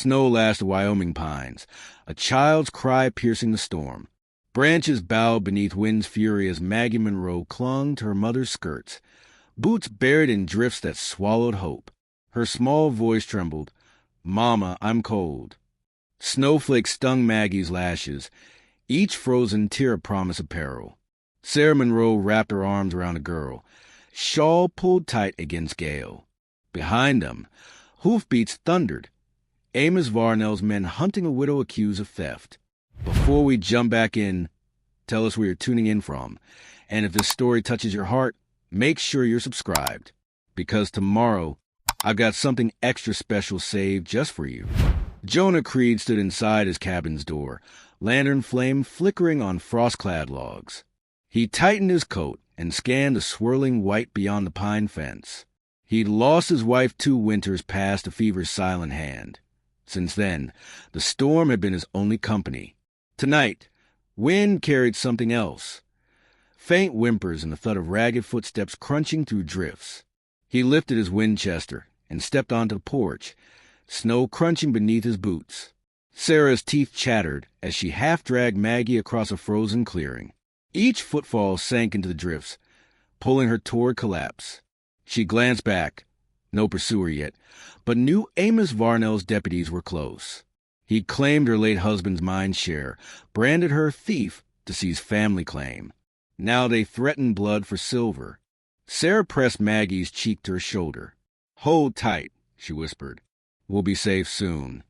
Snow lashed the Wyoming pines, a child's cry piercing the storm. Branches bowed beneath wind's fury as Maggie Monroe clung to her mother's skirts, boots buried in drifts that swallowed hope. Her small voice trembled, "Mama, I'm cold." Snowflakes stung Maggie's lashes, each frozen tear a promise of peril. Sarah Monroe wrapped her arms around the girl, shawl pulled tight against gale. Behind them, hoofbeats thundered. Amos Varnell's men hunting a widow accused of theft. Before we jump back in, tell us where you're tuning in from. And if this story touches your heart, make sure you're subscribed. Because tomorrow, I've got something extra special saved just for you. Jonah Creed stood inside his cabin's door, lantern flame flickering on frost-clad logs. He tightened his coat and scanned the swirling white beyond the pine fence. He'd lost his wife 2 winters past the fever's silent hand. Since then, the storm had been his only company. Tonight, wind carried something else. Faint whimpers and the thud of ragged footsteps crunching through drifts. He lifted his Winchester and stepped onto the porch, snow crunching beneath his boots. Sarah's teeth chattered as she half-dragged Maggie across a frozen clearing. Each footfall sank into the drifts, pulling her toward collapse. She glanced back. No pursuer yet, but knew Amos Varnell's deputies were close. He claimed her late husband's mine share, branded her thief to seize family claim. Now they threatened blood for silver. Sarah pressed Maggie's cheek to her shoulder. "Hold tight," she whispered. "We'll be safe soon."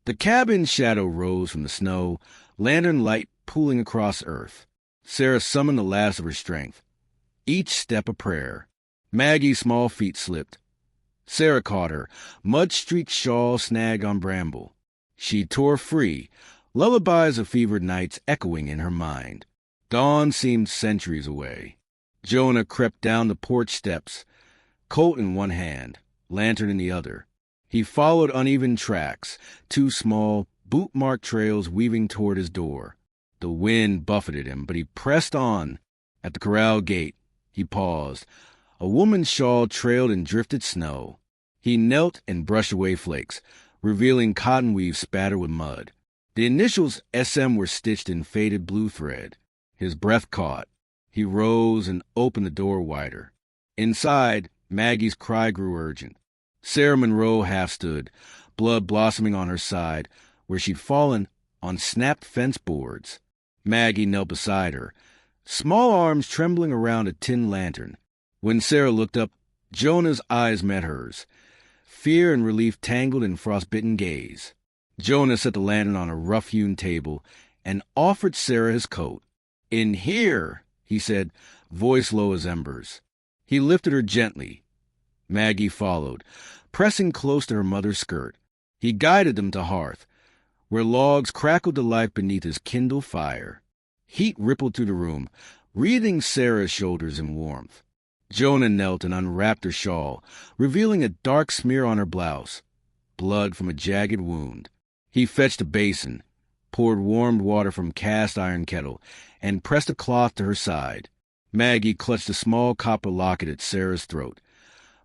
The cabin's shadow rose from the snow, lantern light pooling across earth. Sarah summoned the last of her strength. Each step a prayer. Maggie's small feet slipped. Sarah caught her, mud-streaked shawl snagged on bramble. She tore free, lullabies of fevered nights echoing in her mind. Dawn seemed centuries away. Jonah crept down the porch steps, coat in one hand, lantern in the other. He followed uneven tracks, 2 small, boot-marked trails weaving toward his door. The wind buffeted him, but he pressed on. At the corral gate, he paused. A woman's shawl trailed in drifted snow. He knelt and brushed away flakes, revealing cotton weave spattered with mud. The initials SM were stitched in faded blue thread. His breath caught. He rose and opened the door wider. Inside, Maggie's cry grew urgent. Sarah Monroe half stood, blood blossoming on her side, where she'd fallen on snapped fence boards. Maggie knelt beside her, small arms trembling around a tin lantern. When Sarah looked up, Jonah's eyes met hers, fear and relief tangled in frostbitten gaze. Jonah set the lantern on a rough-hewn table and offered Sarah his coat. "In here," he said, voice low as embers. He lifted her gently. Maggie followed, pressing close to her mother's skirt. He guided them to hearth, where logs crackled to life beneath his kindled fire. Heat rippled through the room, wreathing Sarah's shoulders in warmth. Jonah knelt and unwrapped her shawl, revealing a dark smear on her blouse, blood from a jagged wound. He fetched a basin, poured warmed water from cast-iron kettle, and pressed a cloth to her side. Maggie clutched a small copper locket at Sarah's throat,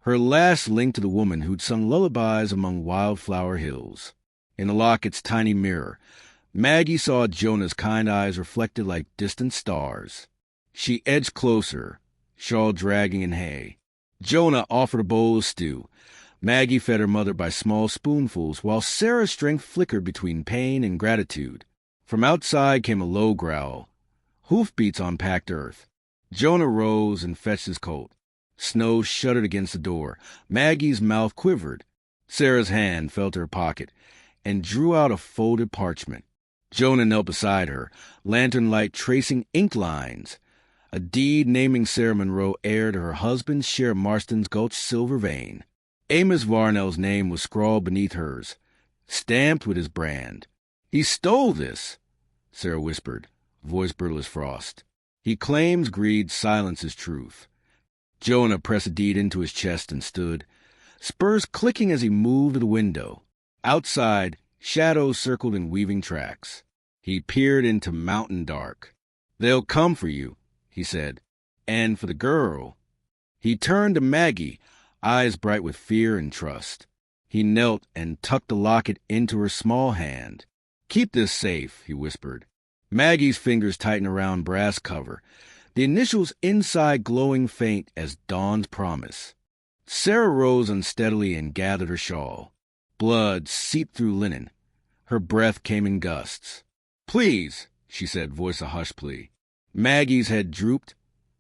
her last link to the woman who'd sung lullabies among wildflower hills. In the locket's tiny mirror, Maggie saw Jonah's kind eyes reflected like distant stars. She edged closer, shawl dragging in hay. Jonah offered a bowl of stew. Maggie fed her mother by small spoonfuls, while Sarah's strength flickered between pain and gratitude. From outside came a low growl, hoofbeats on packed earth. Jonah rose and fetched his coat. Snow shuddered against the door. Maggie's mouth quivered. Sarah's hand felt her pocket and drew out a folded parchment. Jonah knelt beside her, lantern light tracing ink lines. A deed naming Sarah Monroe heir to her husband's share of Marston's Gulch silver vein. Amos Varnell's name was scrawled beneath hers, stamped with his brand. "He stole this," Sarah whispered, voice brittle as frost. "He claims greed silences truth." Jonah pressed the deed into his chest and stood, spurs clicking as he moved to the window. Outside, shadows circled in weaving tracks. He peered into mountain dark. "They'll come for you," he said, "and for the girl." He turned to Maggie, eyes bright with fear and trust. He knelt and tucked the locket into her small hand. "Keep this safe," he whispered. Maggie's fingers tightened around brass cover, the initials inside glowing faint as Dawn's promise. Sarah rose unsteadily and gathered her shawl. Blood seeped through linen. Her breath came in gusts. "Please," she said, voice a hushed plea. Maggie's head drooped.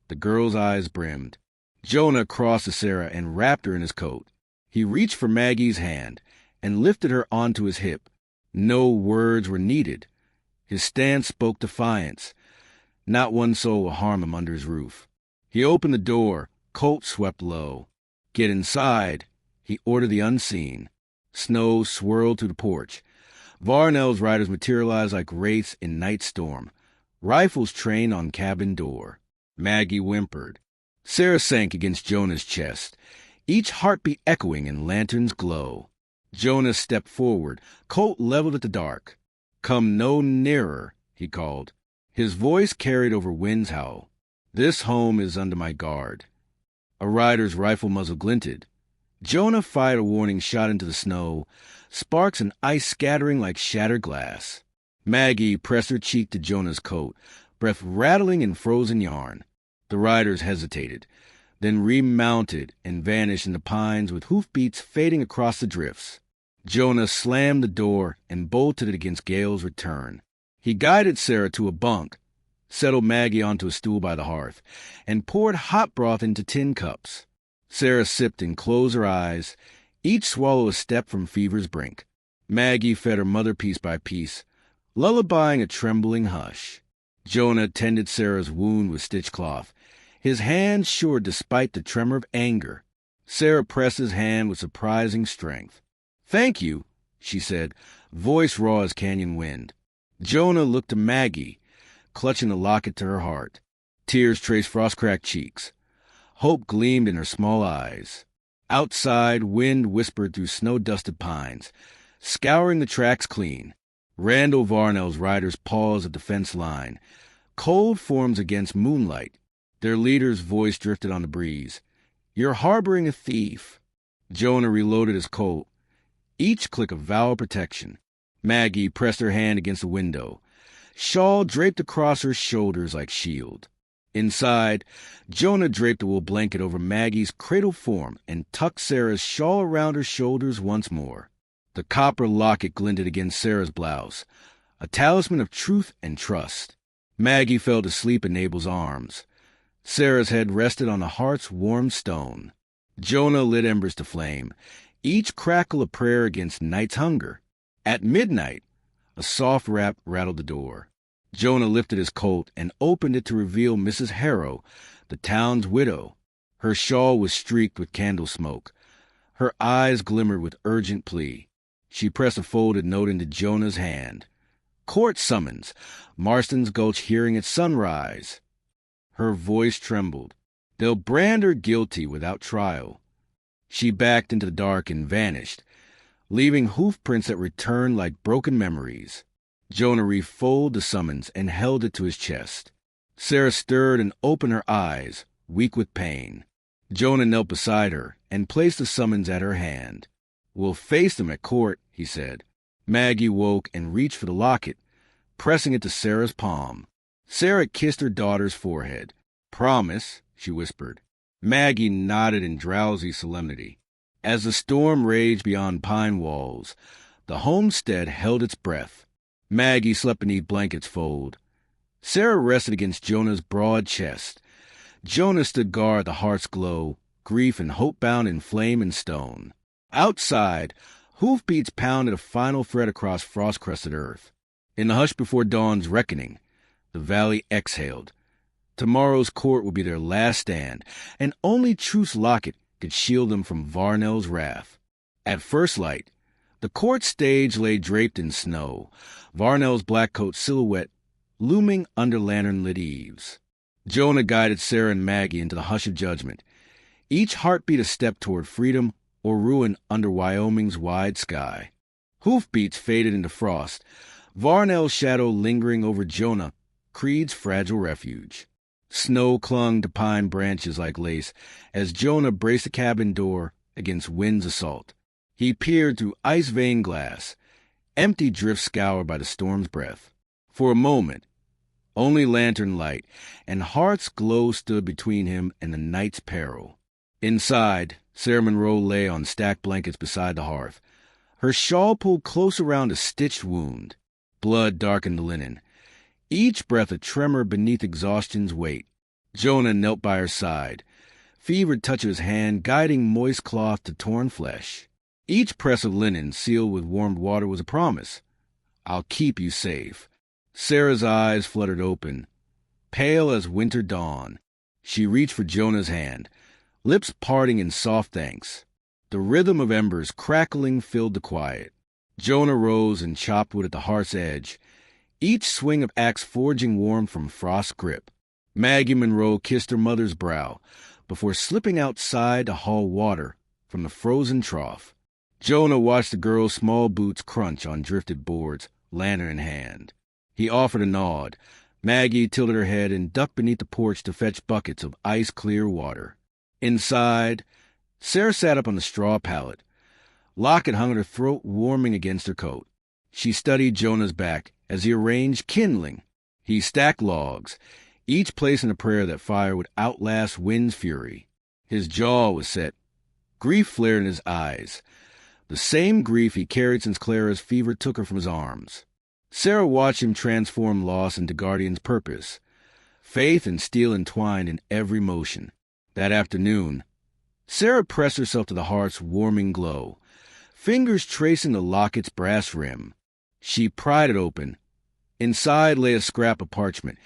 The girl's eyes brimmed. Jonah crossed to Sarah and wrapped her in his coat. He reached for Maggie's hand and lifted her onto his hip. No words were needed. His stance spoke defiance. Not one soul will harm him under his roof. He opened the door, coat swept low. "Get inside," he ordered the unseen. Snow swirled through the porch. Varnell's riders materialized like wraiths in night storm. Rifles trained on cabin door. Maggie whimpered. Sarah sank against Jonah's chest, each heartbeat echoing in lantern's glow. Jonah stepped forward, coat leveled at the dark. "Come no nearer," he called. His voice carried over wind's howl. "This home is under my guard." A rider's rifle muzzle glinted. Jonah fired a warning shot into the snow, sparks and ice scattering like shattered glass. Maggie pressed her cheek to Jonah's coat, breath rattling in frozen yarn. The riders hesitated, then remounted and vanished in the pines with hoofbeats fading across the drifts. Jonah slammed the door and bolted it against Gale's return. He guided Sarah to a bunk, settled Maggie onto a stool by the hearth, and poured hot broth into tin cups. Sarah sipped and closed her eyes, each swallow a step from fever's brink. Maggie fed her mother piece by piece, lullabying a trembling hush. Jonah tended Sarah's wound with stitched cloth, his hand sure despite the tremor of anger. Sarah pressed his hand with surprising strength. "Thank you," she said, voice raw as canyon wind. Jonah looked to Maggie, clutching the locket to her heart. Tears traced frost-cracked cheeks. Hope gleamed in her small eyes. Outside, wind whispered through snow-dusted pines, scouring the tracks clean. Randall Varnell's riders paused at the fence line, cold forms against moonlight. Their leader's voice drifted on the breeze. "You're harboring a thief." Jonah reloaded his Colt, each click a vow of protection. Maggie pressed her hand against the window, shawl draped across her shoulders like shield. Inside, Jonah draped a wool blanket over Maggie's cradle form and tucked Sarah's shawl around her shoulders once more. The copper locket glinted against Sarah's blouse, a talisman of truth and trust. Maggie fell to sleep in Abel's arms. Sarah's head rested on the heart's warm stone. Jonah lit embers to flame, each crackle a prayer against night's hunger. At midnight, a soft rap rattled the door. Jonah lifted his coat and opened it to reveal Mrs. Harrow, the town's widow. Her shawl was streaked with candle smoke. Her eyes glimmered with urgent plea. She pressed a folded note into Jonah's hand. "Court summons. Marston's Gulch hearing at sunrise." Her voice trembled. "They'll brand her guilty without trial." She backed into the dark and vanished, leaving hoofprints that returned like broken memories. Jonah refolded the summons and held it to his chest. Sarah stirred and opened her eyes, weak with pain. Jonah knelt beside her and placed the summons at her hand. "We'll face them at court," he said. Maggie woke and reached for the locket, pressing it to Sarah's palm. Sarah kissed her daughter's forehead. "Promise," she whispered. Maggie nodded in drowsy solemnity. As the storm raged beyond pine walls, the homestead held its breath. Maggie slept beneath blankets fold. Sarah rested against Jonah's broad chest. Jonah stood guard at the heart's glow, grief and hope bound in flame and stone. Outside, hoofbeats pounded a final thread across frost-crusted earth. In the hush before dawn's reckoning, the valley exhaled. Tomorrow's court would be their last stand, and only Truth's locket could shield them from Varnell's wrath. At first light, the court stage lay draped in snow, Varnell's black coat silhouette looming under lantern-lit eaves. Jonah guided Sarah and Maggie into the hush of judgment, each heartbeat a step toward freedom or ruin under Wyoming's wide sky. Hoofbeats faded into frost, Varnell's shadow lingering over Jonah, Creed's fragile refuge. Snow clung to pine branches like lace as Jonah braced the cabin door against wind's assault. He peered through ice-veined glass, empty drifts scoured by the storm's breath. For a moment, only lantern light and heart's glow stood between him and the night's peril. Inside, Sarah Monroe lay on stacked blankets beside the hearth, her shawl pulled close around a stitched wound. Blood darkened the linen, each breath a tremor beneath exhaustion's weight. Jonah knelt by her side, fevered touch of his hand guiding moist cloth to torn flesh. Each press of linen sealed with warmed water was a promise. I'll keep you safe. Sarah's eyes fluttered open, pale as winter dawn. She reached for Jonah's hand, lips parting in soft thanks. The rhythm of embers crackling filled the quiet. Jonah rose and chopped wood at the hearth's edge, each swing of axe forging warmth from frost's grip. Maggie Monroe kissed her mother's brow before slipping outside to haul water from the frozen trough. Jonah watched the girl's small boots crunch on drifted boards, lantern in hand. He offered a nod. Maggie tilted her head and ducked beneath the porch to fetch buckets of ice-clear water. Inside, Sarah sat up on the straw pallet. Locket hung at her throat, warming against her coat. She studied Jonah's back as he arranged kindling. He stacked logs, each placing a prayer that fire would outlast wind's fury. His jaw was set. Grief flared in his eyes, the same grief he carried since Clara's fever took her from his arms. Sarah watched him transform loss into guardian's purpose, faith and steel entwined in every motion. That afternoon, Sarah pressed herself to the heart's warming glow, fingers tracing the locket's brass rim. She pried it open. Inside lay a scrap of parchment,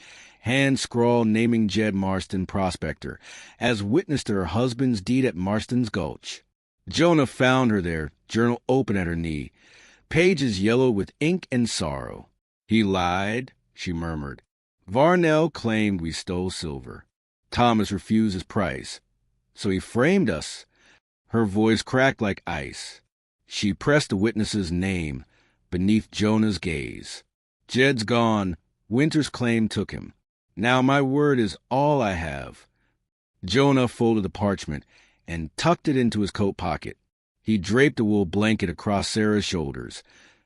hand scrawled naming Jed Marston, prospector, as witness to her husband's deed at Marston's Gulch. Jonah found her there, journal open at her knee, pages yellowed with ink and sorrow. He lied, she murmured. Varnell claimed we stole silver. Thomas refused his price. So he framed us. Her voice cracked like ice. She pressed the witness's name beneath Jonah's gaze. Jed's gone. Winter's claim took him. Now my word is all I have. Jonah folded the parchment and tucked it into his coat pocket. He draped a wool blanket across Sarah's shoulders,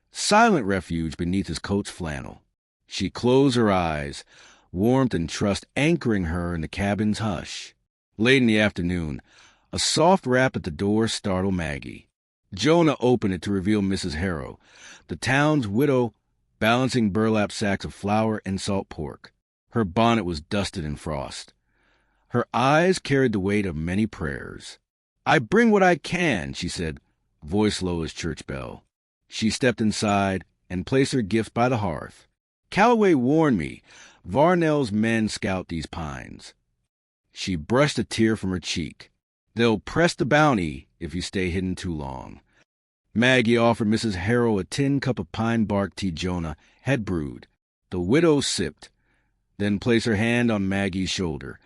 silent refuge beneath his coat's flannel. She closed her eyes, warmth and trust anchoring her in the cabin's hush. Late in the afternoon, a soft rap at the door startled Maggie. Jonah opened it to reveal Mrs. Harrow, the town's widow, balancing burlap sacks of flour and salt pork. Her bonnet was dusted in frost. Her eyes carried the weight of many prayers. "I bring what I can," she said, voice low as church bell. She stepped inside and placed her gifts by the hearth. "Calloway warned me, Varnell's men scout these pines." She brushed a tear from her cheek. "They'll press the bounty if you stay hidden too long." Maggie offered Mrs. Harrow a tin cup of pine bark tea Jonah had brewed. The widow sipped, then placed her hand on Maggie's shoulder.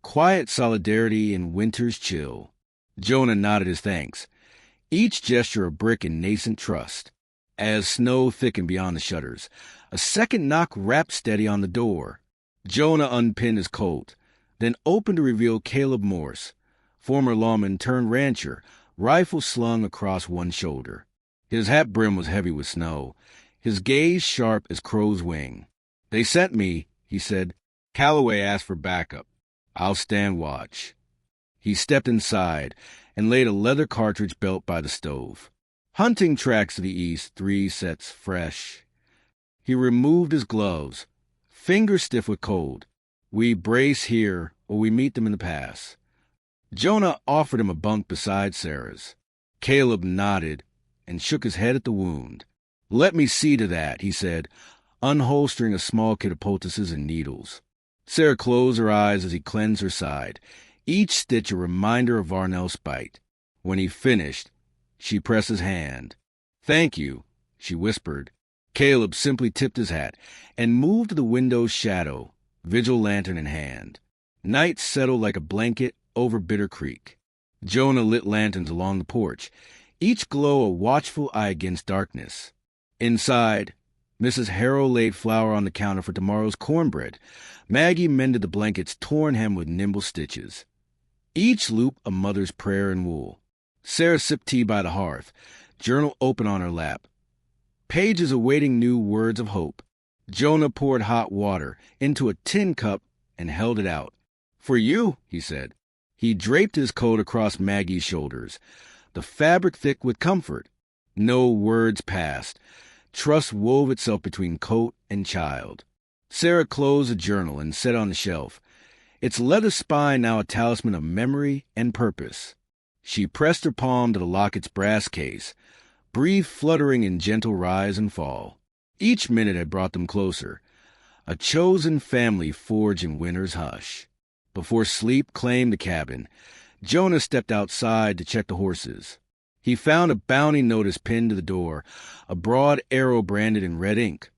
Quiet solidarity in winter's chill. Jonah nodded his thanks, each gesture a brick in nascent trust. As snow thickened beyond the shutters, a second knock rapped steady on the door. Jonah unpinned his coat, then opened to reveal Caleb Morse, former lawman turned rancher, rifle slung across one shoulder. His hat brim was heavy with snow, his gaze sharp as crow's wing. "They sent me," he said. "Calloway asked for backup. I'll stand watch." He stepped inside and laid a leather cartridge belt by the stove. Hunting tracks to the east, 3 sets fresh. He removed his gloves, fingers stiff with cold. "We brace here, or we meet them in the pass." Jonah offered him a bunk beside Sarah's. Caleb nodded and shook his head at the wound. "Let me see to that," he said, unholstering a small kit of poultices and needles. Sarah closed her eyes as he cleansed her side, each stitch a reminder of Varnell's spite. When he finished, she pressed his hand. "Thank you," she whispered. Caleb simply tipped his hat and moved to the window's shadow, vigil lantern in hand. Night settled like a blanket over Bitter Creek. Jonah lit lanterns along the porch, each glow a watchful eye against darkness. Inside, Mrs. Harrow laid flour on the counter for tomorrow's cornbread. Maggie mended the blanket's torn hem with nimble stitches. Each loop a mother's prayer in wool. Sarah sipped tea by the hearth, journal open on her lap. Pages awaiting new words of hope. Jonah poured hot water into a tin cup and held it out. "For you," he said. He draped his coat across Maggie's shoulders, the fabric thick with comfort. No words passed. Trust wove itself between coat and child. Sarah closed the journal and set it on the shelf, its leather spine now a talisman of memory and purpose. She pressed her palm to the locket's brass case, breathed fluttering in gentle rise and fall. Each minute had brought them closer, a chosen family forged in winter's hush. Before sleep claimed the cabin, Jonah stepped outside to check the horses. He found a bounty notice pinned to the door, a broad arrow branded in red ink.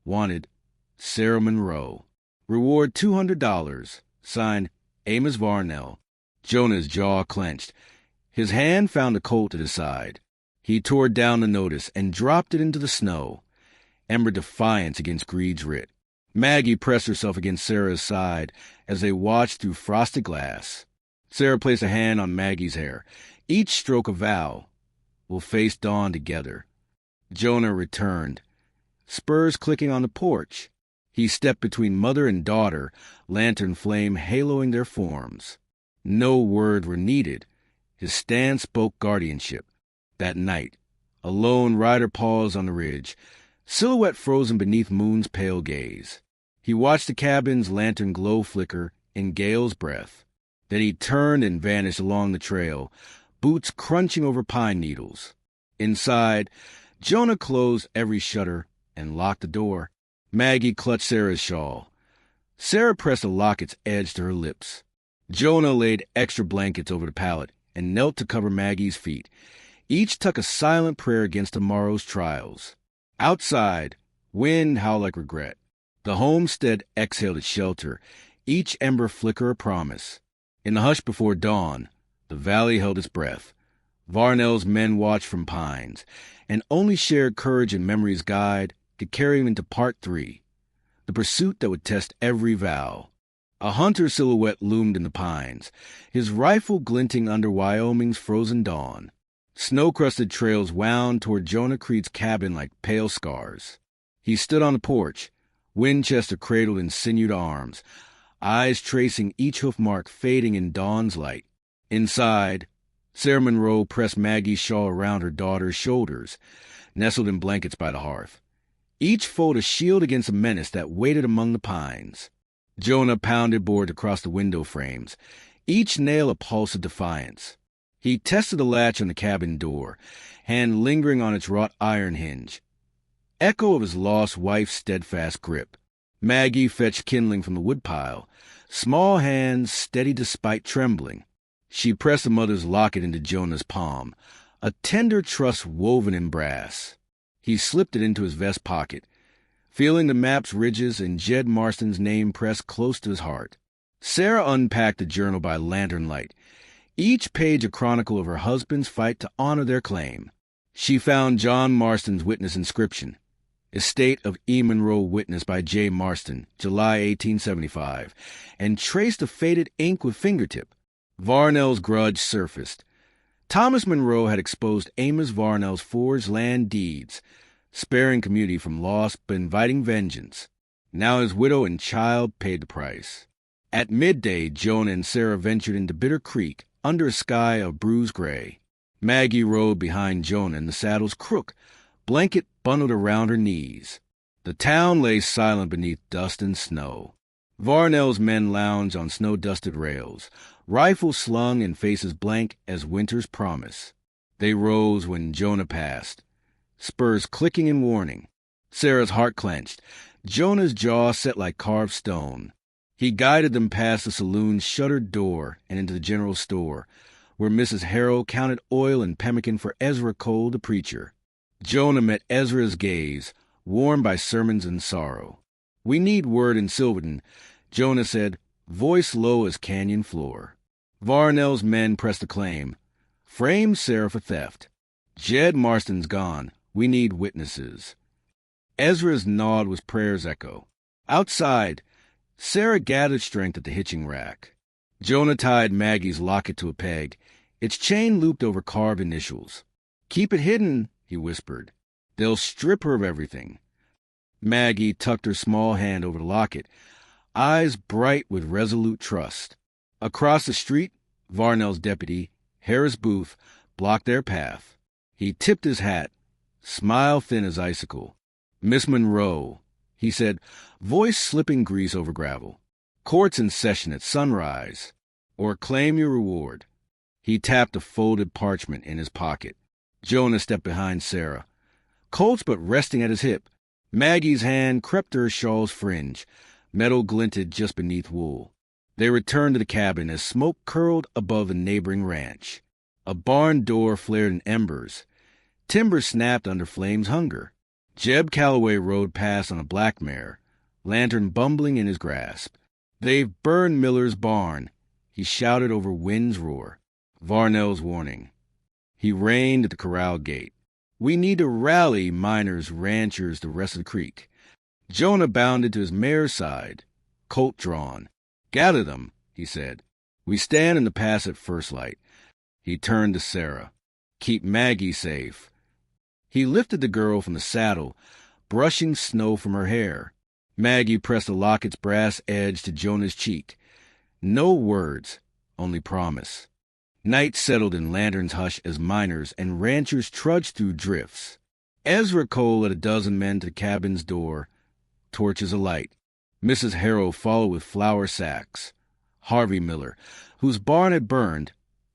Wanted, Sarah Monroe. Reward $200. Signed, Amos Varnell. Jonah's jaw clenched. His hand found a Colt at his side. He tore down the notice and dropped it into the snow. Ember defiance against greed's writ. Maggie pressed herself against Sarah's side as they watched through frosted glass. Sarah placed a hand on Maggie's hair, each stroke a vow. We'll face dawn together. Jonah returned, spurs clicking on the porch. He stepped between mother and daughter, lantern flame haloing their forms. No word were needed. His stand spoke guardianship. That night, a lone rider paused on the ridge, silhouette frozen beneath moon's pale gaze. He watched the cabin's lantern glow flicker in gale's breath. Then he turned and vanished along the trail, boots crunching over pine needles. Inside, Jonah closed every shutter and locked the door. Maggie clutched Sarah's shawl. Sarah pressed the locket's edge to her lips. Jonah laid extra blankets over the pallet and knelt to cover Maggie's feet. Each tuck a silent prayer against tomorrow's trials. Outside, wind howled like regret. The homestead exhaled its shelter, each ember flicker a promise. In the hush before dawn, the valley held its breath. Varnell's men watched from pines, and only shared courage and memory's guide could carry him into Part 3, the pursuit that would test every vow. A hunter silhouette loomed in the pines, his rifle glinting under Wyoming's frozen dawn. Snow-crusted trails wound toward Jonah Creed's cabin like pale scars. He stood on the porch, Winchester cradled in sinewed arms, eyes tracing each hoof mark fading in dawn's light. Inside, Sarah Monroe pressed Maggie's shawl around her daughter's shoulders, nestled in blankets by the hearth. Each fold a shield against a menace that waited among the pines. Jonah pounded boards across the window frames, each nail a pulse of defiance. He tested the latch on the cabin door, hand lingering on its wrought iron hinge. Echo of his lost wife's steadfast grip. Maggie fetched kindling from the woodpile, small hands steady despite trembling. She pressed the mother's locket into Jonah's palm, a tender trust woven in brass. He slipped it into his vest pocket, feeling the map's ridges and Jed Marston's name pressed close to his heart. Sarah unpacked the journal by lantern light, each page a chronicle of her husband's fight to honor their claim. She found John Marston's witness inscription, Estate of E. Monroe witnessed by J. Marston, July 1875, and traced the faded ink with fingertip. Varnell's grudge surfaced. Thomas Monroe had exposed Amos Varnell's forged land deeds, sparing community from loss but inviting vengeance. Now his widow and child paid the price. At midday, Jonah and Sarah ventured into Bitter Creek under a sky of bruised gray. Maggie rode behind Jonah in the saddle's crook, blanket bundled around her knees. The town lay silent beneath dust and snow. Varnell's men lounged on snow-dusted rails, rifles slung and faces blank as winter's promise. They rose when Jonah passed, spurs clicking in warning. Sarah's heart clenched, Jonah's jaw set like carved stone. He guided them past the saloon's shuttered door and into the general store, where Mrs. Harrow counted oil and pemmican for Ezra Cole, the preacher. Jonah met Ezra's gaze, warmed by sermons and sorrow. "We need word in Silverton," Jonah said, voice low as canyon floor. Varnell's men pressed a claim. "Frame Sarah for theft. Jed Marston's gone. We need witnesses." Ezra's nod was prayer's echo. Outside, Sarah gathered strength at the hitching rack. Jonah tied Maggie's locket to a peg, Its chain looped over carved initials. "Keep it hidden," he whispered. "They'll strip her of everything." Maggie tucked her small hand over the locket, eyes bright with resolute trust. Across the street, Varnell's deputy, Harris Booth, blocked their path. He tipped his hat, smile thin as icicle. "Miss Monroe," he said, voice slipping grease over gravel. "Court's in session at sunrise. Or claim your reward." He tapped a folded parchment in his pocket. Jonah stepped behind Sarah. Colt's but resting at his hip. Maggie's hand crept to her shawl's fringe. Metal glinted just beneath wool. They returned to the cabin as smoke curled above the neighboring ranch. A barn door flared in embers. Timber snapped under flame's hunger. Jeb Calloway rode past on a black mare, lantern bumbling in his grasp. "They've burned Miller's barn," he shouted over wind's roar. Varnell's warning. He reined at the corral gate. "We need to rally miners, ranchers, the rest of the creek." Jonah bounded to his mare's side, Colt drawn. "Gather them," he said. "We stand in the pass at first light." He turned to Sarah. "Keep Maggie safe." He lifted the girl from the saddle, brushing snow from her hair. Maggie pressed the locket's brass edge to Jonah's cheek. No words, only promise. Night settled in lantern's hush as miners and ranchers trudged through drifts. Ezra Cole led a dozen men to the cabin's door, torches alight. Mrs. Harrow followed with flour sacks. Harvey Miller, whose barn had burned,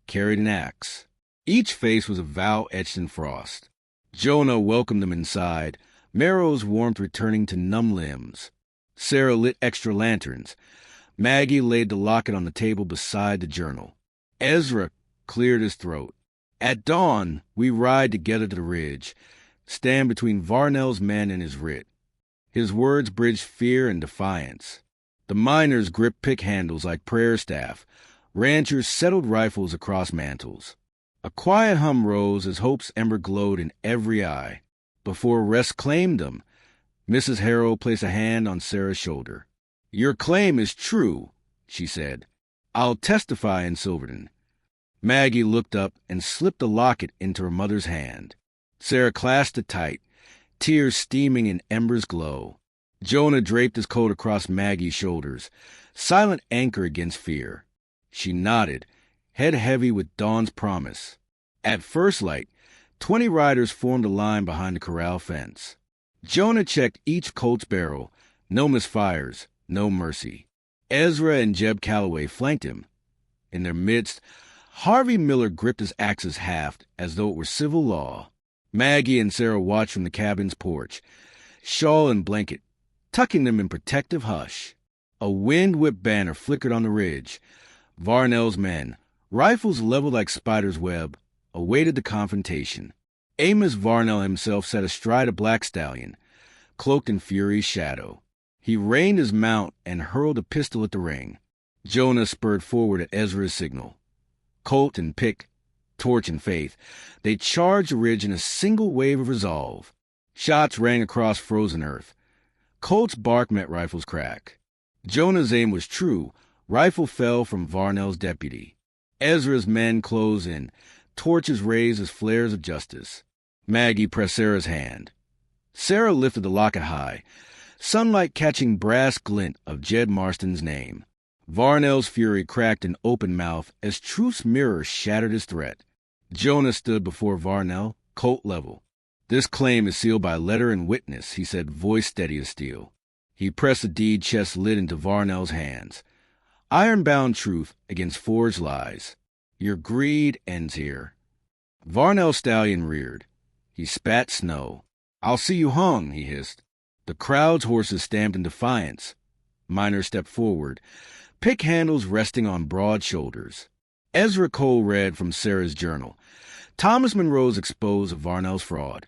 carried an axe. Each face was a vow etched in frost. Jonah welcomed them inside, Marrow's warmth returning to numb limbs. Sarah lit extra lanterns. Maggie laid the locket on the table beside the journal. Ezra cleared his throat. "At dawn, we ride together to the ridge, stand between Varnell's men and his writ." His words bridged fear and defiance. The miners gripped pick handles like prayer staff. Ranchers settled rifles across mantles. A quiet hum rose as hope's ember glowed in every eye. Before rest claimed them, Mrs. Harrow placed a hand on Sarah's shoulder. "Your claim is true," she said. "I'll testify in Silverton." Maggie looked up and slipped the locket into her mother's hand. Sarah clasped it tight, tears steaming in ember's glow. Jonah draped his coat across Maggie's shoulders, silent anchor against fear. She nodded, head heavy with dawn's promise. At first light, 20 riders formed a line behind the corral fence. Jonah checked each Colt's barrel. No misfires, no mercy. Ezra and Jeb Calloway flanked him. In their midst, Harvey Miller gripped his axe's haft as though it were civil law. Maggie and Sarah watched from the cabin's porch, shawl and blanket, tucking them in protective hush. A wind-whipped banner flickered on the ridge. Varnell's men, rifles leveled like spider's web, awaited the confrontation. Amos Varnell himself sat astride a black stallion, cloaked in fury's shadow. He reined his mount and hurled a pistol at the ring. Jonah spurred forward at Ezra's signal. Colt and pick, torch and faith, they charged the ridge in a single wave of resolve. Shots rang across frozen earth. Colt's bark met rifle's crack. Jonah's aim was true. Rifle fell from Varnell's deputy. Ezra's men closed in, torches raised as flares of justice. Maggie pressed Sarah's hand. Sarah lifted the locket high, sunlight catching brass glint of Jed Marston's name. Varnell's fury cracked in open mouth as truth's mirror shattered his threat. Jonah stood before Varnell, Colt level. "This claim is sealed by letter and witness," he said, voice steady as steel. He pressed the deed chest lid into Varnell's hands. "Iron-bound truth against forged lies. Your greed ends here." Varnell's stallion reared. He spat snow. "I'll see you hung," he hissed. The crowd's horses stamped in defiance. Miners stepped forward, pick handles resting on broad shoulders. Ezra Cole read from Sarah's journal. Thomas Monroe's exposed of Varnell's fraud.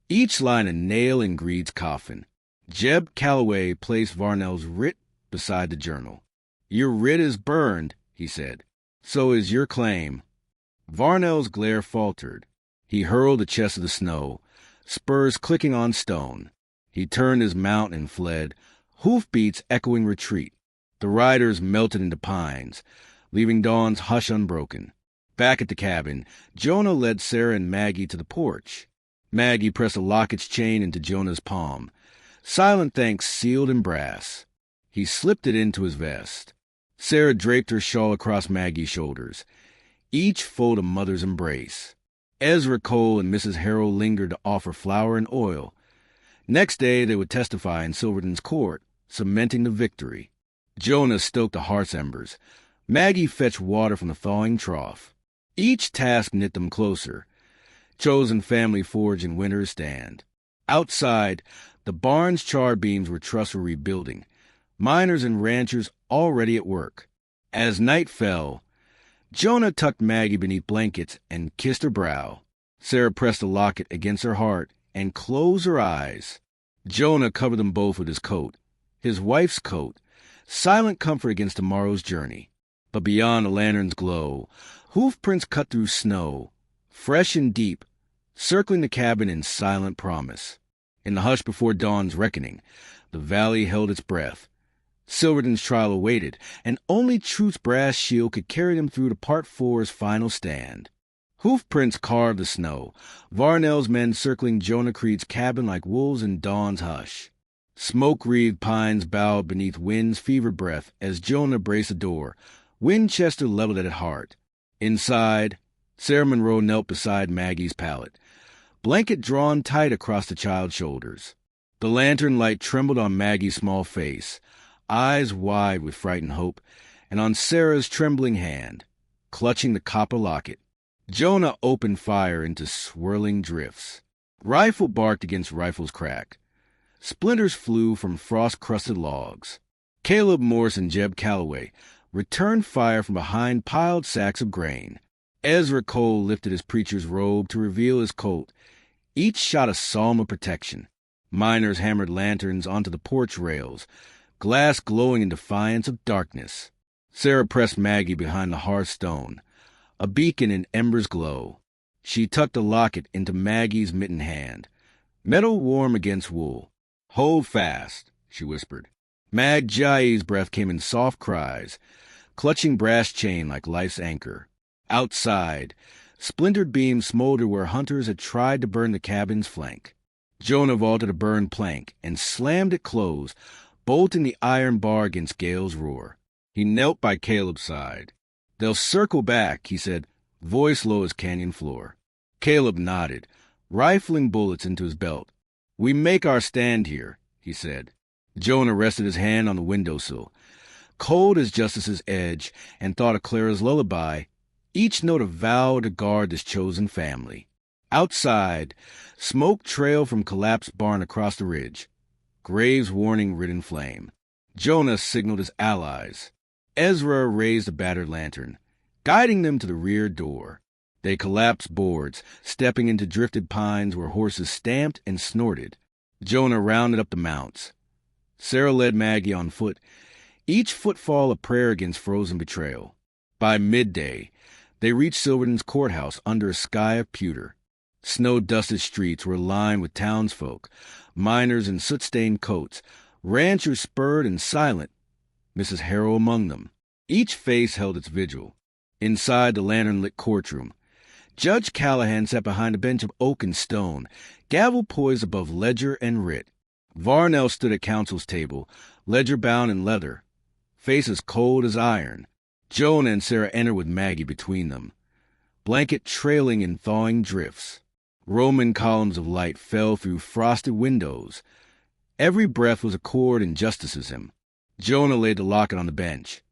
Each line a nail in greed's coffin. Jeb Calloway placed Varnell's writ beside the journal. "Your writ is burned," he said. "So is your claim." Varnell's glare faltered. He hurled the chest of the snow, spurs clicking on stone. He turned his mount and fled, hoofbeats echoing retreat. The riders melted into pines, leaving dawn's hush unbroken. Back at the cabin, Jonah led Sarah and Maggie to the porch. Maggie pressed a locket's chain into Jonah's palm. Silent thanks sealed in brass. He slipped it into his vest. Sarah draped her shawl across Maggie's shoulders. Each fold a mother's embrace. Ezra Cole and Mrs. Harrell lingered to offer flour and oil. Next day they would testify in Silverton's court, cementing the victory. Jonah stoked the hearth's embers. Maggie fetched water from the thawing trough. Each task knit them closer. Chosen family forge in winter's stand. Outside, the barn's char beams were trussed for rebuilding. Miners and ranchers already at work. As night fell, Jonah tucked Maggie beneath blankets and kissed her brow. Sarah pressed the locket against her heart and closed her eyes. Jonah covered them both with his coat, his wife's coat, silent comfort against tomorrow's journey. But beyond the lantern's glow, hoof prints cut through snow, fresh and deep, circling the cabin in silent promise. In the hush before dawn's reckoning, the valley held its breath. Silverton's trial awaited, and only truth's brass shield could carry them through to Part 4's final stand. Hoof prints carved the snow, Varnell's men circling Jonah Creed's cabin like wolves in dawn's hush. Smoke-wreathed pines bowed beneath wind's fever breath as Jonah braced the door, Winchester leveled at heart. Inside, Sarah Monroe knelt beside Maggie's pallet, blanket drawn tight across the child's shoulders. The lantern light trembled on Maggie's small face, eyes wide with frightened hope, and on Sarah's trembling hand, clutching the copper locket. Jonah opened fire into swirling drifts. Rifle barked against rifle's crack. Splinters flew from frost-crusted logs. Caleb Morse and Jeb Calloway returned fire from behind piled sacks of grain. Ezra Cole lifted his preacher's robe to reveal his coat. Each shot a psalm of protection. Miners hammered lanterns onto the porch rails, glass glowing in defiance of darkness. Sarah pressed Maggie behind the hearthstone, a beacon in embers glow. She tucked the locket into Maggie's mittened hand, metal warm against wool. "Hold fast," she whispered. Mag Jai's breath came in soft cries, clutching brass chain like life's anchor. Outside, splintered beams smoldered where hunters had tried to burn the cabin's flank. Jonah vaulted a burned plank and slammed it close, bolting the iron bar against Gale's roar. He knelt by Caleb's side. "They'll circle back," he said, voice low as canyon floor. Caleb nodded, rifling bullets into his belt. "We make our stand here," he said. Jonah rested his hand on the windowsill, cold as Justice's edge, and thought of Clara's lullaby, each note a vow to guard this chosen family. Outside, smoke trailed from collapsed barn across the ridge. Graves' warning writ in flame. Jonah signaled his allies. Ezra raised a battered lantern, guiding them to the rear door. They collapsed boards, stepping into drifted pines where horses stamped and snorted. Jonah rounded up the mounts. Sarah led Maggie on foot, each footfall a prayer against frozen betrayal. By midday, they reached Silverton's courthouse under a sky of pewter. Snow-dusted streets were lined with townsfolk, miners in soot-stained coats, ranchers spurred and silent, Mrs. Harrell among them. Each face held its vigil. Inside the lantern-lit courtroom, Judge Callahan sat behind a bench of oak and stone, gavel poised above ledger and writ. Varnell stood at counsel's table, ledger bound in leather, faces cold as iron. Jonah and Sarah entered with Maggie between them, blanket trailing in thawing drifts. Roman columns of light fell through frosted windows. Every breath was a chord in Justice's hymn. Jonah laid the locket on the bench.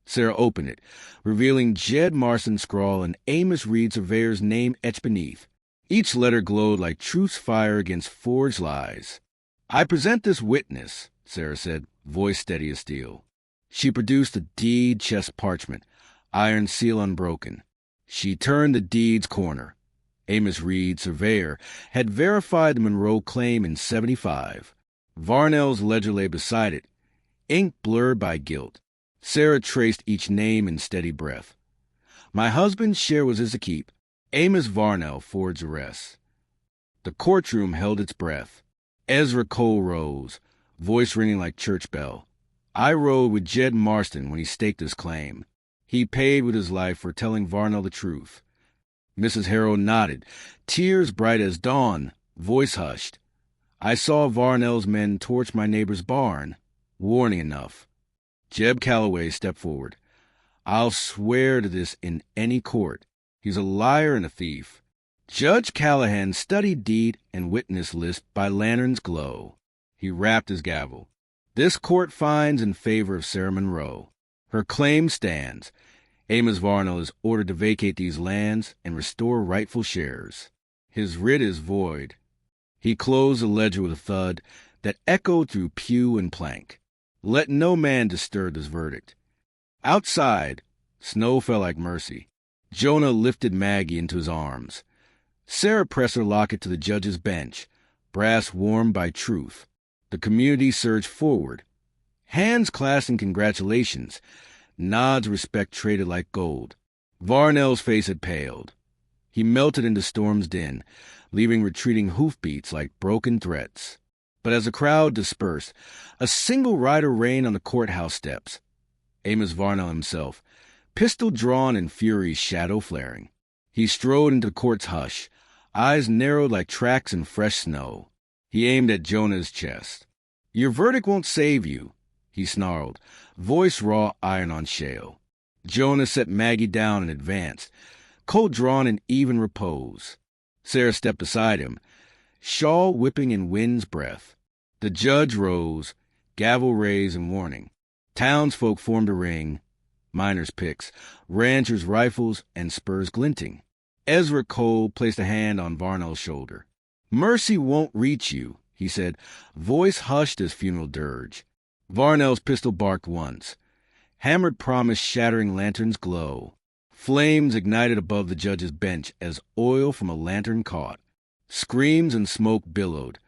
Sarah opened it, revealing Jed Marston's scrawl and Amos Reed Surveyor's name etched beneath. Each letter glowed like truth's fire against forged lies. "I present this witness," Sarah said, voice steady as steel. She produced the deed chest parchment, iron seal unbroken. She turned the deed's corner. Amos Reed, surveyor, had verified the Monroe claim in '75. Varnell's ledger lay beside it, ink blurred by guilt. Sarah traced each name in steady breath. My husband's share was his to keep. Amos Varnell forged the rest. The courtroom held its breath. Ezra Cole rose, voice ringing like church bell. "I rode with Jed Marston when he staked his claim. He paid with his life for telling Varnell the truth. Mrs. Harrow nodded, tears bright as dawn, voice hushed. I saw Varnell's men torch my neighbor's barn. Warning enough. Jeb Calloway stepped forward. I'll swear to this in any court. He's a liar and a thief. Judge Callahan studied deed and witness list by lantern's glow. He rapped his gavel. This court finds in favor of Sarah Monroe. Her claim stands. Amos Varnell is ordered to vacate these lands and restore rightful shares. His writ is void. He closed the ledger with a thud that echoed through pew and plank. Let no man disturb this verdict. Outside, snow fell like mercy. Jonah lifted Maggie into his arms. Sarah pressed her locket to the judge's bench, brass warmed by truth. The community surged forward. Hands clasped in congratulations. Nods of respect traded like gold. Varnell's face had paled. He melted into storm's din, leaving retreating hoofbeats like broken threats. But as the crowd dispersed, a single rider reigned on the courthouse steps. Amos Varnell himself, pistol drawn and fury shadow flaring. He strode into the court's hush, eyes narrowed like tracks in fresh snow. He aimed at Jonah's chest. Your verdict won't save you, he snarled, voice raw iron on shale. Jonah set Maggie down and advanced, coat drawn in even repose. Sarah stepped beside him, shawl whipping in wind's breath. The judge rose, gavel raised in warning. Townsfolk formed a ring, miners' picks, ranchers' rifles, and spurs glinting. Ezra Cole placed a hand on Varnell's shoulder. Mercy won't reach you, he said, voice hushed as funeral dirge. Varnell's pistol barked once. Hammered promise shattering lantern's glow. Flames ignited above the judge's bench as oil from a lantern caught. Screams and smoke billowed.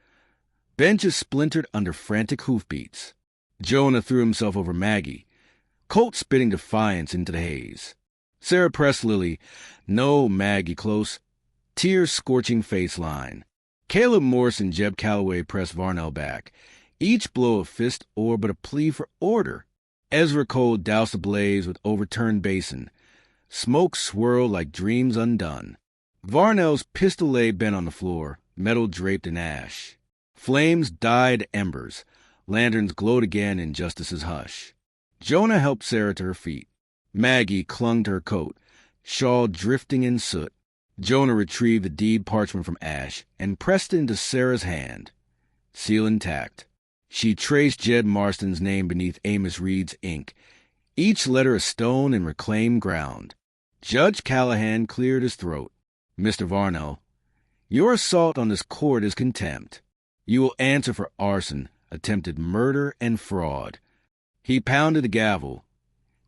Benches splintered under frantic hoofbeats. Jonah threw himself over Maggie, Colt spitting defiance into the haze. Sarah pressed Lily, no Maggie close, tears scorching face line. Caleb Morse and Jeb Calloway pressed Varnell back, each blow a fist or but a plea for order. Ezra Cole doused the blaze with overturned basin. Smoke swirled like dreams undone. Varnell's pistol lay bent on the floor, metal draped in ash. Flames dyed embers. Lanterns glowed again in justice's hush. Jonah helped Sarah to her feet. Maggie clung to her coat, shawl drifting in soot. Jonah retrieved the deed parchment from ash and pressed it into Sarah's hand. Seal intact. She traced Jed Marston's name beneath Amos Reed's ink, each letter a stone in reclaimed ground. Judge Callahan cleared his throat. Mr. Varnell, your assault on this court is contempt. You will answer for arson, attempted murder, and fraud. He pounded the gavel.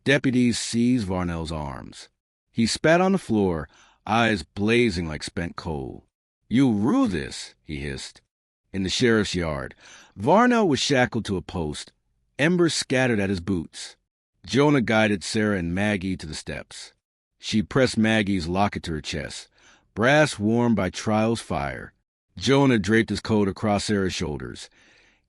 Deputies seized Varnell's arms. He spat on the floor, eyes blazing like spent coal. You'll rue this, he hissed. In the sheriff's yard, Varnell was shackled to a post, embers scattered at his boots. Jonah guided Sarah and Maggie to the steps. She pressed Maggie's locket to her chest, brass warmed by trial's fire. Jonah draped his coat across Sarah's shoulders.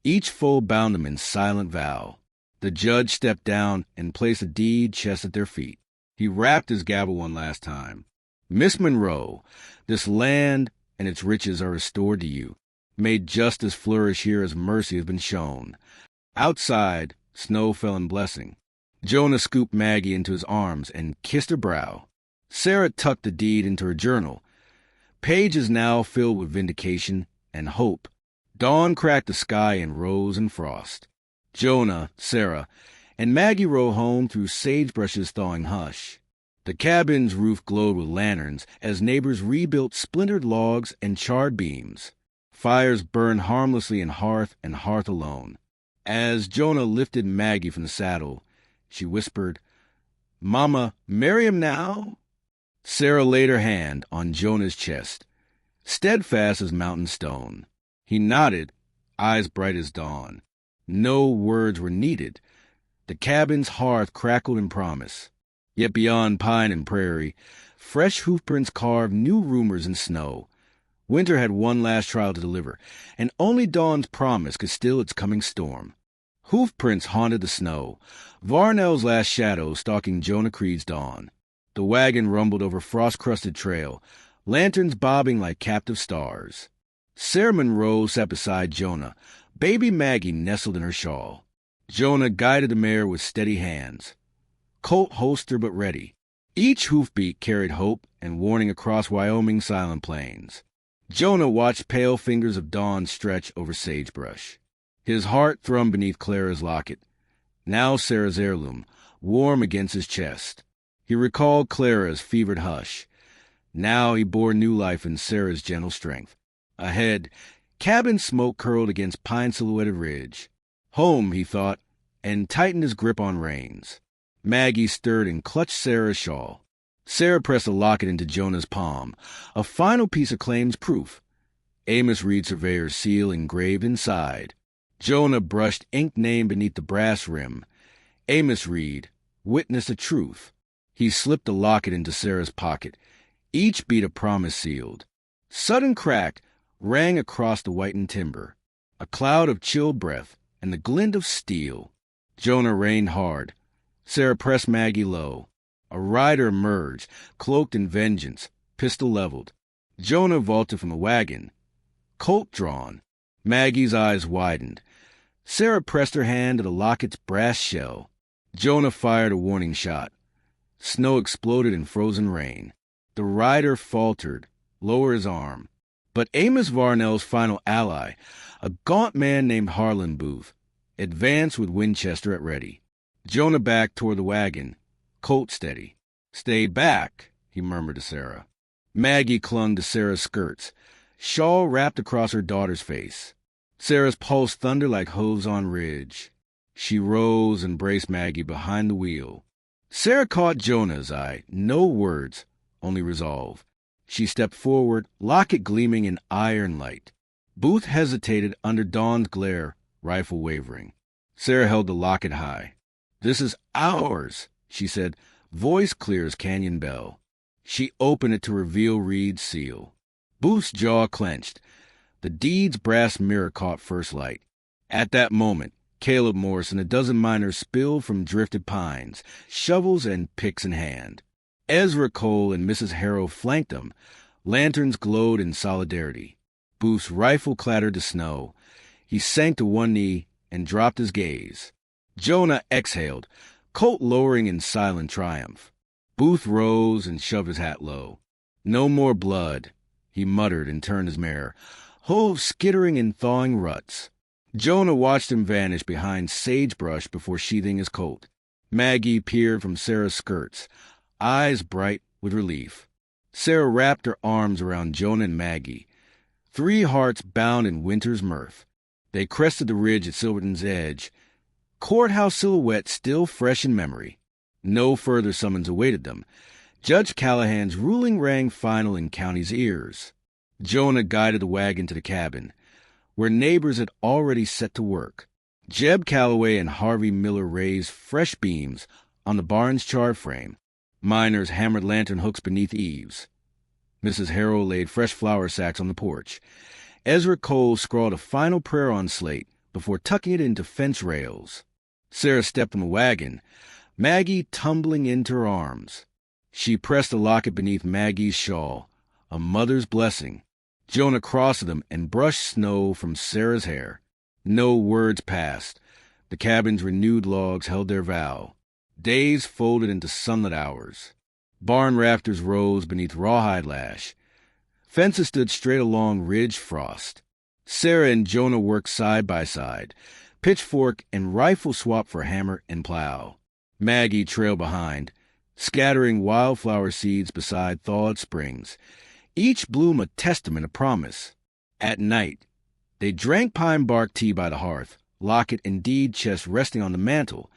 Each fold bound them in silent vow. The judge stepped down and placed a deed chest at their feet. He rapped his gavel one last time. Miss Monroe, this land and its riches are restored to you. May justice flourish here as mercy has been shown. Outside, snow fell in blessing. Jonah scooped Maggie into his arms and kissed her brow. Sarah tucked the deed into her journal. Pages now filled with vindication and hope. Dawn cracked the sky in rose and frost. Jonah, Sarah, and Maggie rode home through sagebrush's thawing hush. The cabin's roof glowed with lanterns as neighbors rebuilt splintered logs and charred beams. Fires burned harmlessly in hearth and hearth alone. As Jonah lifted Maggie from the saddle, she whispered, "Mama, marry him now?" Sarah laid her hand on Jonah's chest, steadfast as mountain stone. He nodded, eyes bright as dawn. No words were needed. The cabin's hearth crackled in promise. Yet beyond pine and prairie, fresh hoofprints carved new rumors in snow. Winter had one last trial to deliver, and only dawn's promise could still its coming storm. Hoof prints haunted the snow, Varnell's last shadow stalking Jonah Creed's dawn. The wagon rumbled over frost-crusted trail, lanterns bobbing like captive stars. Sarah Monroe sat beside Jonah, baby Maggie nestled in her shawl. Jonah guided the mare with steady hands. Colt holster but ready. Each hoofbeat carried hope and warning across Wyoming's silent plains. Jonah watched pale fingers of dawn stretch over sagebrush. His heart thrummed beneath Clara's locket, now Sarah's heirloom, warm against his chest. He recalled Clara's fevered hush. Now he bore new life in Sarah's gentle strength. Ahead, cabin smoke curled against pine-silhouetted ridge. Home, he thought, and tightened his grip on reins. Maggie stirred and clutched Sarah's shawl. Sarah pressed a locket into Jonah's palm, a final piece of claims proof. Amos Reed surveyor's seal engraved inside. Jonah brushed inked name beneath the brass rim. Amos Reed, witness of truth. He slipped the locket into Sarah's pocket, each beat a promise sealed. Sudden crack rang across the whitened timber, a cloud of chilled breath and the glint of steel. Jonah reined hard. Sarah pressed Maggie low. A rider emerged, cloaked in vengeance, pistol leveled. Jonah vaulted from the wagon, Colt drawn. Maggie's eyes widened. Sarah pressed her hand to the locket's brass shell. Jonah fired a warning shot. Snow exploded in frozen rain. The rider faltered, lowered his arm. But Amos Varnell's final ally, a gaunt man named Harlan Booth, advanced with Winchester at ready. Jonah backed toward the wagon, Colt steady. "Stay back," he murmured to Sarah. Maggie clung to Sarah's skirts, shawl wrapped across her daughter's face. Sarah's pulse thundered like hooves on ridge. She rose and braced Maggie behind the wheel. Sarah caught Jonah's eye, no words, only resolve. She stepped forward, locket gleaming in iron light. Booth hesitated under dawn's glare, rifle wavering. Sarah held the locket high. "This is ours," she said, voice clear as canyon bell. She opened it to reveal Reed's seal. Booth's jaw clenched. The deed's brass mirror caught first light. At that moment, Caleb Morse and a dozen miners spilled from drifted pines, shovels and picks in hand. Ezra Cole and Mrs. Harrow flanked them. Lanterns glowed in solidarity. Booth's rifle clattered to snow. He sank to one knee and dropped his gaze. Jonah exhaled, Colt lowering in silent triumph. Booth rose and shoved his hat low. "No more blood," he muttered and turned his mare, hooves skittering in thawing ruts. Jonah watched him vanish behind sagebrush before sheathing his Colt. Maggie peered from Sarah's skirts, eyes bright with relief. Sarah wrapped her arms around Jonah and Maggie, three hearts bound in winter's mirth. They crested the ridge at Silverton's edge, courthouse silhouette still fresh in memory. No further summons awaited them. Judge Callahan's ruling rang final in county's ears. Jonah guided the wagon to the cabin, where neighbors had already set to work. Jeb Calloway and Harvey Miller raised fresh beams on the barn's charred frame. Miners hammered lantern hooks beneath eaves. Mrs. Harrow laid fresh flour sacks on the porch. Ezra Cole scrawled a final prayer on slate before tucking it into fence rails. Sarah stepped from the wagon, Maggie tumbling into her arms. She pressed the locket beneath Maggie's shawl, a mother's blessing. Jonah crossed them and brushed snow from Sarah's hair. No words passed. The cabin's renewed logs held their vow. Days folded into sunlit hours. Barn rafters rose beneath rawhide lash. Fences stood straight along ridged frost. Sarah and Jonah worked side by side, pitchfork and rifle swapped for hammer and plow. Maggie trailed behind, scattering wildflower seeds beside thawed springs, each bloom a testament of promise. At night, they drank pine bark tea by the hearth, locket and deed chest resting on the mantel,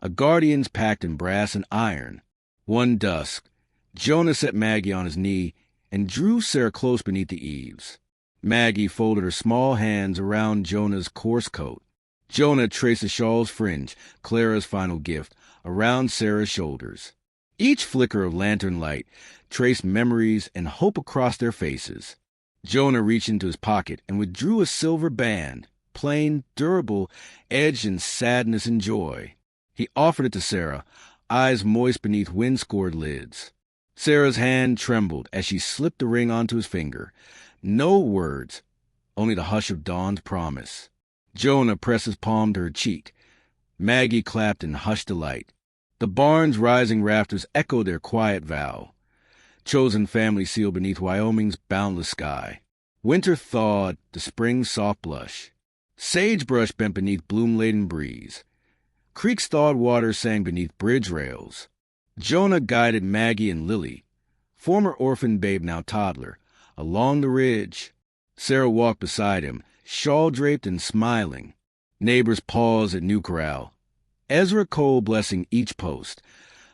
a guardian's packed in brass and iron. One dusk, Jonah set Maggie on his knee and drew Sarah close beneath the eaves. Maggie folded her small hands around Jonah's coarse coat. Jonah traced the shawl's fringe, Clara's final gift, around Sarah's shoulders. Each flicker of lantern light traced memories and hope across their faces. Jonah reached into his pocket and withdrew a silver band, plain, durable, edged in sadness and joy. He offered it to Sarah, eyes moist beneath wind-scored lids. Sarah's hand trembled as she slipped the ring onto his finger. No words, only the hush of dawn's promise. Jonah pressed his palm to her cheek. Maggie clapped in hushed delight. The barn's rising rafters echoed their quiet vow. Chosen family sealed beneath Wyoming's boundless sky. Winter thawed, the spring's soft blush. Sagebrush bent beneath bloom-laden breeze. Creek's thawed water sang beneath bridge rails. Jonah guided Maggie and Lily, former orphan babe now toddler, along the ridge. Sarah walked beside him, shawl-draped and smiling. Neighbors paused at New Corral. Ezra Cole blessing each post.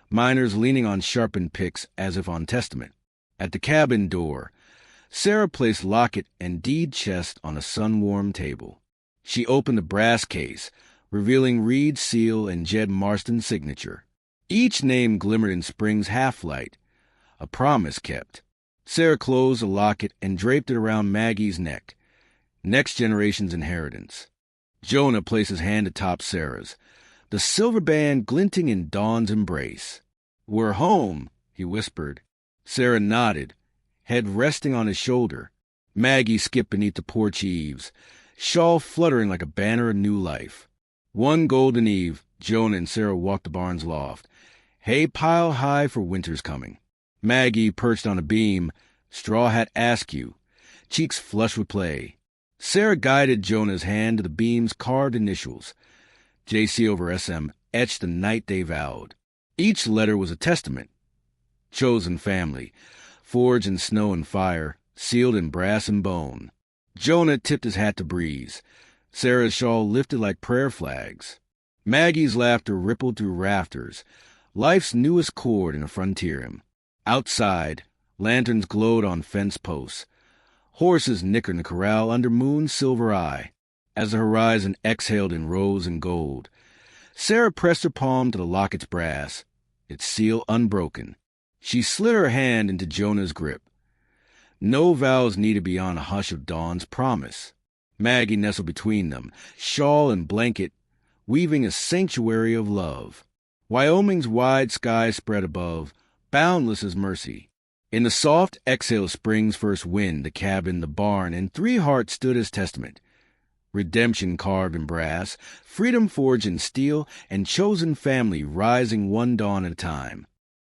Miners leaning on sharpened picks as if on testament. At the cabin door, Sarah placed locket and deed chest on a sun-warmed table. She opened the brass case, revealing Reed's seal and Jed Marston's signature. Each name glimmered in spring's half-light, a promise kept. Sarah closed the locket and draped it around Maggie's neck. Next generation's inheritance. Jonah placed his hand atop Sarah's, the silver band glinting in dawn's embrace. "We're home," he whispered. Sarah nodded, head resting on his shoulder. Maggie skipped beneath the porch eaves, shawl fluttering like a banner of new life. One golden eve, Jonah and Sarah walked the barn's loft, hay piled high for winter's coming. Maggie perched on a beam, straw hat askew, cheeks flushed with play. Sarah guided Jonah's hand to the beam's carved initials, JC over SM, etched the night they vowed. Each letter was a testament. Chosen family, forged in snow and fire, sealed in brass and bone. Jonah tipped his hat to breeze. Sarah's shawl lifted like prayer flags. Maggie's laughter rippled through rafters, life's newest chord in a frontier hymn. Outside, lanterns glowed on fence posts. Horses nickered in the corral under moon's silver eye. As the horizon exhaled in rose and gold, Sarah pressed her palm to the locket's brass, its seal unbroken. She slid her hand into Jonah's grip. No vows needed beyond a hush of dawn's promise. Maggie nestled between them, shawl and blanket, weaving a sanctuary of love. Wyoming's wide sky spread above, boundless as mercy. In the soft exhale of spring's first wind, the cabin, the barn, and 3 hearts stood as testament. Redemption carved in brass, freedom forged in steel, and chosen family rising one dawn at a time.